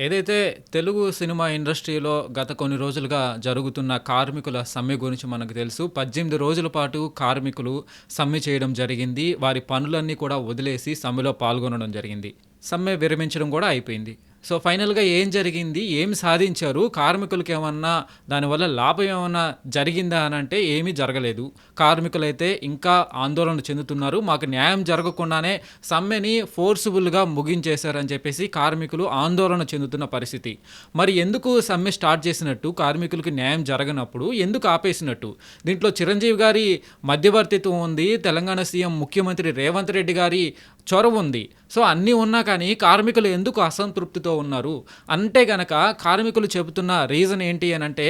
ఏదైతే తెలుగు సినిమా ఇండస్ట్రీలో గత కొన్ని రోజులుగా జరుగుతున్న కార్మికుల సమ్మె గురించి మనకు తెలుసు. 18 రోజుల పాటు కార్మికులు సమ్మె చేయడం జరిగింది. వారి పనులన్నీ కూడా వదిలేసి సమ్మెలో పాల్గొనడం జరిగింది. సమ్మె విరమించడం కూడా అయిపోయింది. సో, ఫైనల్‌గా ఏం జరిగింది? ఏం సాధించారు? కార్మికులకేమన్నా దానివల్ల లాభం ఏమన్నా జరిగిందా అనంటే ఏమీ జరగలేదు. కార్మికులైతే ఇంకా ఆందోళన చెందుతున్నారు. మాకు న్యాయం జరగకుండానే సమ్మెని ఫోర్స్‌బుల్‌గా ముగించేశారని చెప్పేసి కార్మికులు ఆందోళన చెందుతున్న పరిస్థితి. మరి ఎందుకు సమ్మె స్టార్ట్ చేసినట్టు? కార్మికులకి న్యాయం జరగనప్పుడు ఎందుకు ఆపేసినట్టు? దీంట్లో చిరంజీవి గారి మధ్యవర్తిత్వం ఉంది. తెలంగాణ సీఎం ముఖ్యమంత్రి రేవంత్ రెడ్డి గారి చొరవ ఉంది. సో, అన్నీ ఉన్నా కానీ కార్మికులు ఎందుకు అసంతృప్తితో ఉన్నారు? అంటే గనక కార్మికులు చెబుతున్న రీజన్ ఏంటి అనంటే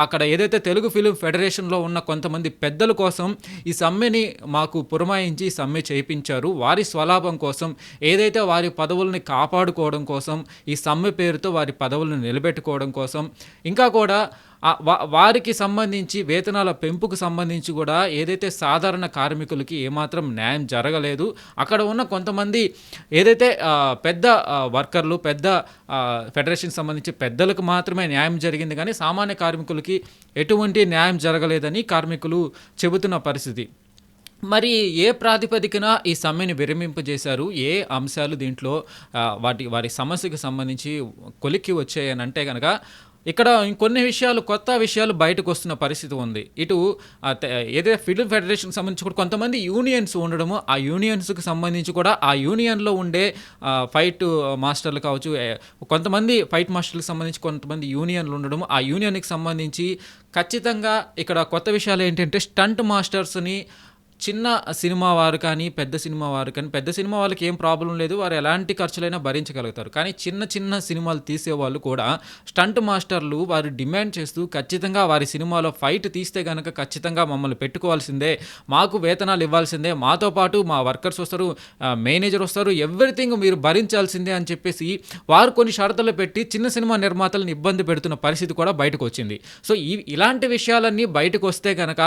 అక్కడ ఏదైతే తెలుగు ఫిల్మ్ ఫెడరేషన్‌లో ఉన్న కొంతమంది పెద్దల కోసం ఈ సమ్మెని మాకు పురమాయించి సమ్మె చేయించారు. వారి స్వలాభం కోసం, ఏదైతే వారి పదవుల్ని కాపాడుకోవడం కోసం, ఈ సమ్మె పేరుతో వారి పదవులను నిలబెట్టుకోవడం కోసం, ఇంకా కూడా వారికి సంబంధించి వేతనాల పెంపుకు సంబంధించి కూడా ఏదైతే సాధారణ కార్మికులకి ఏమాత్రం న్యాయం జరగలేదు. అక్కడ ఉన్న కొంతమంది ఏదైతే పెద్ద వర్కర్లు, పెద్ద ఫెడరేషన్‌కి సంబంధించి పెద్దలకు మాత్రమే న్యాయం జరిగింది కానీ సామాన్య కార్మికులకి ఎటువంటి న్యాయం జరగలేదని కార్మికులు చెబుతున్న పరిస్థితి. మరి ఏ ప్రాతిపదికన ఈ సమ్మెని విరమింపజేశారు? ఏ అంశాలు దీంట్లో వారి సమస్యకు సంబంధించి కొలిక్కి వచ్చాయనంటే గనక ఇక్కడ ఇంకొన్ని విషయాలు, కొత్త విషయాలు బయటకొస్తున్న పరిస్థితి ఉంది. ఇటు ఏదైతే ఫిల్మ్ ఫెడరేషన్‌కి సంబంధించి కూడా కొంతమంది యూనియన్స్ ఉండడము, ఆ యూనియన్స్‌కి సంబంధించి కూడా ఆ యూనియన్‌లో ఉండే ఫైట్ మాస్టర్లు కావచ్చు, కొంతమంది ఫైట్ మాస్టర్‌లకు సంబంధించి కొంతమంది యూనియన్‌లు ఉండడము, ఆ యూనియన్‌కి సంబంధించి ఖచ్చితంగా ఇక్కడ కొత్త విషయాలు ఏంటంటే స్టంట్ మాస్టర్స్‌ని చిన్న సినిమా వారు కానీ, పెద్ద సినిమా వారు కానీ, పెద్ద సినిమా వాళ్ళకి ఏం ప్రాబ్లం లేదు. వారు ఎలాంటి ఖర్చులైనా భరించగలుగుతారు. కానీ చిన్న చిన్న సినిమాలు తీసేవాళ్ళు కూడా స్టంట్ మాస్టర్లు వారు డిమాండ్ చేస్తూ ఖచ్చితంగా వారి సినిమాలో ఫైట్ తీస్తే గనక ఖచ్చితంగా మమ్మల్ని పెట్టుకోవాల్సిందే, మాకు వేతనాలు ఇవ్వాల్సిందే, మాతో పాటు మా వర్కర్స్ వస్తారు, మేనేజర్ వస్తారు, ఎవ్రీథింగ్ మీరు భరించాల్సిందే అని చెప్పేసి వారు కొన్ని షరతులు పెట్టి చిన్న సినిమా నిర్మాతలను ఇబ్బంది పెడుతున్న పరిస్థితి కూడా బయటకు వచ్చింది. సో, ఇలాంటి విషయాలన్నీ బయటకు వస్తే గనక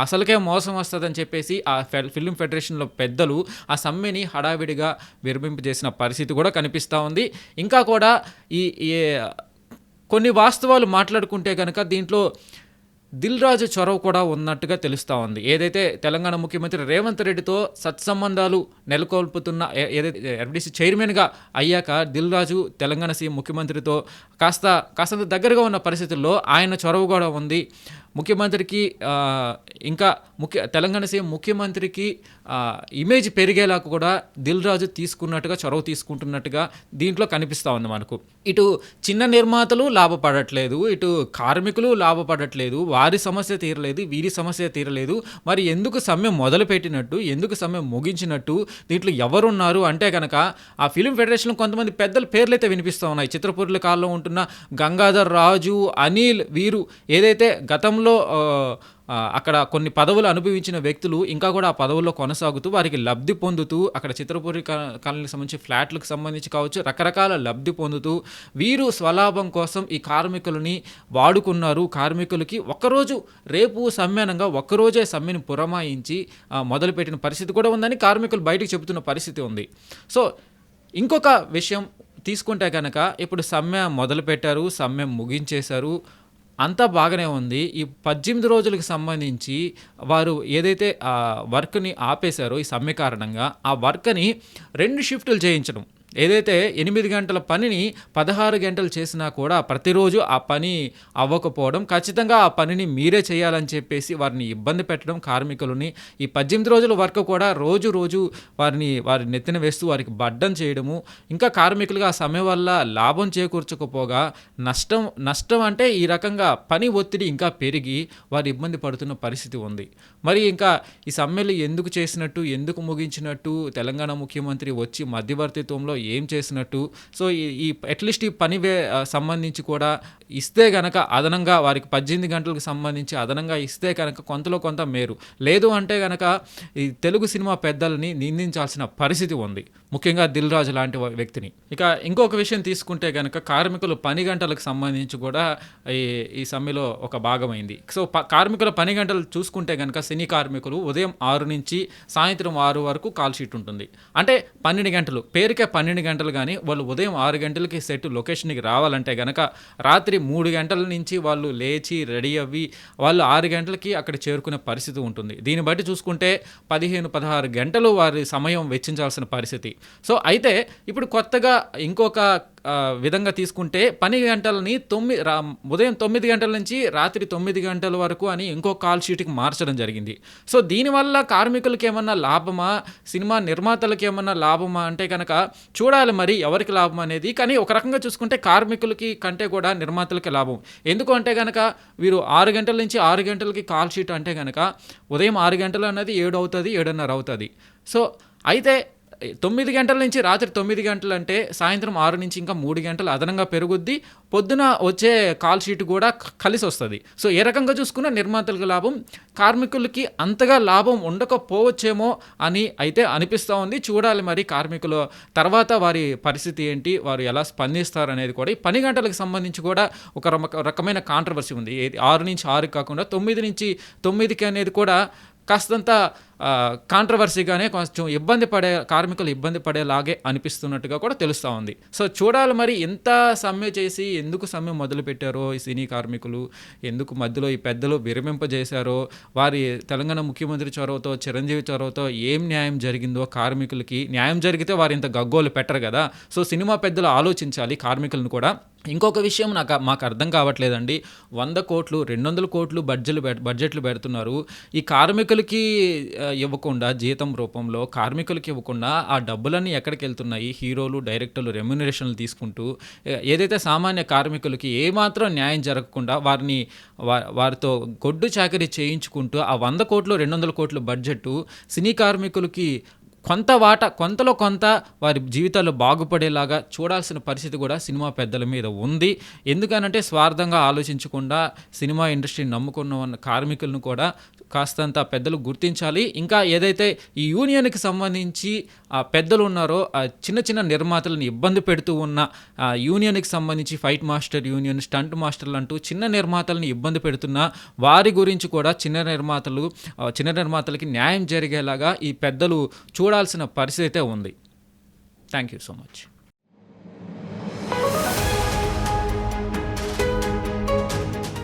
అసలుకే మోసం వస్తుందని చెప్పేసి ఆ ఫిల్మ్ ఫెడరేషన్‌లో పెద్దలు ఆ సమ్మెని హడావిడిగా విరమింపజేసిన పరిస్థితి కూడా కనిపిస్తూ ఉంది. ఇంకా కూడా ఈ కొన్ని వాస్తవాలు మాట్లాడుకుంటే గనక దీంట్లో దిల్ రాజు చొరవ కూడా ఉన్నట్టుగా తెలుస్తూ ఉంది. ఏదైతే తెలంగాణ ముఖ్యమంత్రి రేవంత్ రెడ్డితో సత్సంబంధాలు నెలకొల్పుతున్న ఏదైతే ఎఫ్‌డీసీ చైర్మన్‌గా అయ్యాక దిల్ రాజు తెలంగాణ సీఎం ముఖ్యమంత్రితో కాస్తంత దగ్గరగా ఉన్న పరిస్థితుల్లో ఆయన చొరవ కూడా ఉంది. ముఖ్యమంత్రికి ఇంకా తెలంగాణ సీఎం ముఖ్యమంత్రికి ఇమేజ్ పెరిగేలా కూడా దిల్ రాజు చొరవ తీసుకుంటున్నట్టుగా దీంట్లో కనిపిస్తూ ఉంది మనకు. ఇటు చిన్న నిర్మాతలు లాభపడట్లేదు, ఇటు కార్మికులు లాభపడట్లేదు, వారి సమస్య తీరలేదు, వీరి సమస్య తీరలేదు. మరి ఎందుకు సమ్మె మొదలుపెట్టినట్టు, ఎందుకు సమ్మె ముగించినట్టు, దీంట్లో ఎవరున్నారు అంటే కనుక ఆ ఫిల్మ్ ఫెడరేషన్లో కొంతమంది పెద్దల పేర్లైతే వినిపిస్తూ ఉన్నాయి. చిత్రపూర్ల కాలంలో ఉంటున్న గంగాధర్ రాజు, అనిల్, వీరు ఏదైతే గతంలో అక్కడ కొన్ని పదవులు అనుభవించిన వ్యక్తులు ఇంకా కూడా ఆ పదవుల్లో కొనసాగుతూ వారికి లబ్ధి పొందుతూ అక్కడ చిత్రపూరి కాలనీకి సంబంధించి ఫ్లాట్లకు సంబంధించి కావచ్చు రకరకాల లబ్ధి పొందుతూ వీరు స్వలాభం కోసం ఈ కార్మికులని వాడుకున్నారు. కార్మికులకి ఒక్కరోజు రేపు సమ్మెనంగా ఒక్కరోజే సమ్మెను పురమాయించి మొదలుపెట్టిన పరిస్థితి కూడా ఉందని కార్మికులు బయటకు చెబుతున్న పరిస్థితి ఉంది. సో, ఇంకొక విషయం తీసుకుంటే కనుక ఇప్పుడు సమ్మె మొదలుపెట్టారు, సమ్మె ముగించేశారు, అంతా బాగానే ఉంది. ఈ 18 రోజులకు సంబంధించి వారు ఏదైతే వర్క్‌ని ఆపేశారో ఈ సమ్మె కారణంగా ఆ వర్క్‌ని 2 షిఫ్టులు చేయించడం. ఏదైతే 8 గంటల పనిని 16 గంటలు చేసినా కూడా ప్రతిరోజు ఆ పని అవ్వకపోవడం, ఖచ్చితంగా ఆ పనిని మీరే చేయాలని చెప్పేసి వారిని ఇబ్బంది పెట్టడం కార్మికులని. ఈ 18 రోజుల వర్క్ కూడా రోజు వారి నెత్తిన వేస్తూ వారికి బడ్డం చేయడము, ఇంకా కార్మికులుగా ఆ సమ్మె వల్ల లాభం చేకూర్చకపోగా నష్టం అంటే ఈ రకంగా పని ఒత్తిడి ఇంకా పెరిగి వారు ఇబ్బంది పడుతున్న పరిస్థితి ఉంది. మరి ఇంకా ఈ సమ్మెలు ఎందుకు చేసినట్టు, ఎందుకు ముగించినట్టు, తెలంగాణ ముఖ్యమంత్రి వచ్చి మధ్యవర్తిత్వంలో ఏం చేసినట్టు, సో ఈ అట్లీస్ట్ ఈ పని సంబంధించి కూడా ఇస్తే గనక అదనంగా వారికి 18 గంటలకు సంబంధించి అదనంగా ఇస్తే కనుక కొంతలో కొంత మేరు, లేదు అంటే గనక ఈ తెలుగు సినిమా పెద్దలని నిందించాల్సిన పరిస్థితి ఉంది, ముఖ్యంగా దిల్ రాజు లాంటి వ్యక్తిని. ఇక ఇంకొక విషయం తీసుకుంటే గనక కార్మికుల పని గంటలకు సంబంధించి కూడా ఈ సమ్మెలో ఒక భాగమైంది. సో, కార్మికుల పని గంటలు చూసుకుంటే గనక సినీ కార్మికులు ఉదయం 6 నుంచి సాయంత్రం 6 వరకు కాల్ షీట్ ఉంటుంది. అంటే 12 గంటలు, పేరుకే 12 12 గంటలు గానీ, వాళ్ళు ఉదయం 6 గంటలకి సెట్ లొకేషన్‌కి రావాలంటే గనక, రాత్రి 3 గంటల నుంచి వాళ్ళు లేచి, రెడీ అవ్వి, వాళ్ళు 6 గంటలకి అక్కడ చేరుకునే పరిస్థితి ఉంటుంది. దీన్ని బట్టి చూసుకుంటే 15, 16 గంటలు వారి సమయం వెచ్చించాల్సిన పరిస్థితి. సో, అయితే ఇప్పుడు కొత్తగా ఇంకొక విధంగా తీసుకుంటే పని గంటలని ఉదయం 9 గంటల నుంచి రాత్రి 9 గంటల వరకు అని ఇంకో కాల్ షీట్‌కి మార్చడం జరిగింది. సో, దీనివల్ల కార్మికులకేమన్నా లాభమా? సినిమా నిర్మాతలకేమన్నా లాభమా? అంటే గనక చూడాలి మరి ఎవరికి లాభం అనేది. కానీ ఒక రకంగా చూసుకుంటే కార్మికులకి కంటే కూడా నిర్మాతలకే లాభం. ఎందుకు అంటే గనక వీరు 6 గంటల నుంచి 6 గంటలకి కాల్ షీట్ అంటే గనక ఉదయం 6 గంటలు అన్నది 7 అవుతది, 7:30 అవుతది. సో, అయితే 9 గంటల నుంచి రాత్రి 9 గంటలంటే సాయంత్రం 6 నుంచి ఇంకా 3 గంటలు అదనంగా పెరుగుద్ది. పొద్దున వచ్చే కాల్ షీట్ కూడా కలిసొస్తది. సో, ఏ రకంగా చూసుకున్నా నిర్మాతలకు లాభం. కార్మికులకి అంతగా లాభం ఉండకపోవచ్చేమో అని అయితే అనిపిస్తా ఉంది. చూడాలి మరి కార్మికుల తర్వాత వారి పరిస్థితి ఏంటి? వారు ఎలా స్పందిస్తారనేది కూడా. ఈ పని గంటలకు సంబంధించి కూడా ఒక రకమైన కాంట్రవర్సీ ఉంది. 6 నుంచి 6కి కాకుండా 9 నుంచి 9కి అనేది కూడా కాస్తంత కాంట్రవర్సీగానే కొంచెం కార్మికులు ఇబ్బంది పడేలాగే అనిపిస్తున్నట్టుగా కూడా తెలుస్తూ ఉంది. సో, చూడాలి మరి ఎంత సమ్మె చేసి ఎందుకు సమ్మె మొదలుపెట్టారో ఈ సినీ కార్మికులు, ఎందుకు మధ్యలో ఈ పెద్దలు విరమింపజేశారో, వారి తెలంగాణ ముఖ్యమంత్రి చొరవతో, చిరంజీవి చొరవతో ఏం న్యాయం జరిగిందో కార్మికులకి. న్యాయం జరిగితే వారు ఇంత గగ్గోలు పెట్టరు కదా. సో, సినిమా పెద్దలు ఆలోచించాలి కార్మికులను కూడా. ఇంకొక విషయం మాకు అర్థం కావట్లేదండి. 100 కోట్లు, 200 కోట్లు బడ్జెట్లు పెడుతున్నారు. ఈ కార్మికులకి ఇవ్వకుండా, జీతం రూపంలో కార్మికులకి ఇవ్వకుండా ఆ డబ్బులన్నీ ఎక్కడికెళ్తున్నాయి? హీరోలు, డైరెక్టర్లు రెమ్యునరేషన్లు తీసుకుంటూ, ఏదైతే సామాన్య కార్మికులకి ఏమాత్రం న్యాయం జరగకుండా వారితో గొడ్డు చాకిరీ చేయించుకుంటూ ఆ 100 కోట్లు, 200 కోట్ల బడ్జెట్టు సినీ కార్మికులకి కొంతలో కొంత వారి జీవితాలు బాగుపడేలాగా చూడాల్సిన పరిస్థితి కూడా సినిమా పెద్దల మీద ఉంది. ఎందుకనంటే స్వార్థంగా ఆలోచించకుండా సినిమా ఇండస్ట్రీని నమ్ముకున్న కార్మికులను కూడా కాస్తంత పెద్దలు గుర్తించాలి. ఇంకా ఏదైతే ఈ యూనియన్కి సంబంధించి పెద్దలు ఉన్నారో, చిన్న చిన్న నిర్మాతలను ఇబ్బంది పెడుతూ ఉన్న యూనియన్కి సంబంధించి ఫైట్ మాస్టర్ యూనియన్, స్టంట్ మాస్టర్లు అంటూ చిన్న నిర్మాతలను ఇబ్బంది పెడుతున్న వారి గురించి కూడా చిన్న నిర్మాతలకి న్యాయం జరిగేలాగా ఈ పెద్దలు చూడాల్సిన పరిస్థితి అయితే ఉంది. Thank you so much.